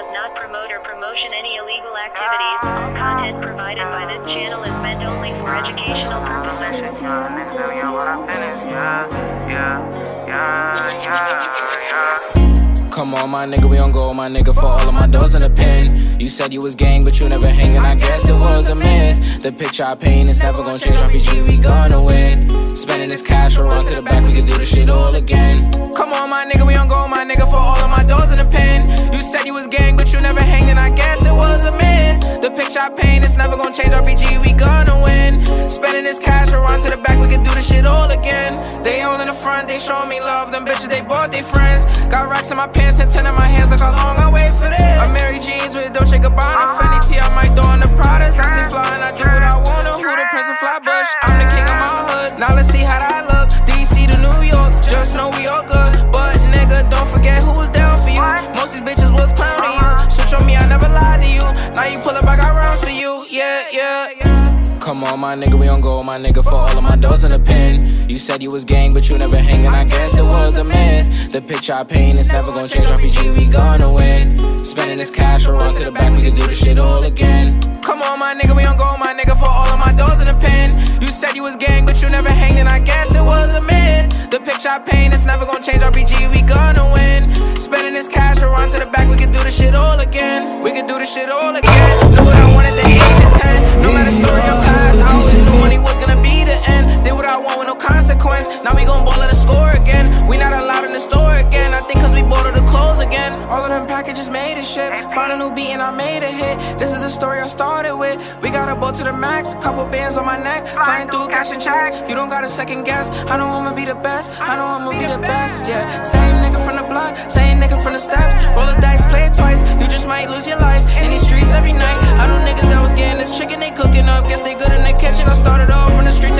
does not promote or promotion any illegal activities. All content provided by this channel is meant only for educational purposes. Come on, my nigga, we on go, my nigga, for all of my doors in the pen. You said you was gang, but you never hangin', I guess it was a myth. The picture I paint is never gonna change, RPG, we gonna win. Spending this cash, we'll run to the back, we can do this shit all again. Come on, my nigga, we on go, my nigga, for all of my doors in the pen. You said you was gang, but you never hangin', I guess it was a myth. The picture I paint is never gonna change, RPG, we gonna win. Spending this cash, we'll run to the back, we can do this shit all again. They all in the front, they show me love, them bitches, they bought their friends. Got racks in my pants and 10 in my hands, look how long I wait for this. I'm Mary Jeans with Dolce Gabbana, Fendi T, I might throw on the Pradas. I stay fly and I do what I wanna. Who the Prince of Flatbush? I'm the king of my hood. Now let's see how that look. DC to New York, just know we all good. But nigga, don't forget who was down for you. Most these bitches was clowning you. Switch on me, I never lied to you. Now you pull up, I got rounds for you. Yeah. Come on, my nigga, we on go, my nigga, for all of my doors in the pen. You said you was gang, but you never hangin', I guess it was a myth. The picture I paint is never gonna change, RPG, we gonna win. Spending this cash, we'll run to the back, we can do this shit all again. Come on, my nigga, we on go, my nigga, for all of my doors in the pen. You said you was gang, but you never hangin', I guess it was a myth. The picture I paint is never gonna change, RPG, we gonna win. Spending this cash, we'll run to the back, we can do this shit all again. We can do this shit all again. Knew what I wanted at the age of 10. No matter story or past, I always knew money was gonna be the end. Did what I want with no consequence. Now we gon' ball at the score again. We not allowed in the store again. I think cause we bought all the clothes again. All of them packages made a shit. Found a new beat and I made a hit. This is a story I started with. We got a boat to the max, couple bands on my neck, flying through cash and checks. You don't gotta second guess. I know I'ma be the best. I know I'ma be the best. Yeah, same nigga from the block, same nigga from the steps. Roll the dice, play it twice. You just might lose your life in these streets every night. I know niggas that was getting this chicken they cooking up. Guess they good in the kitchen. I started off from the streets.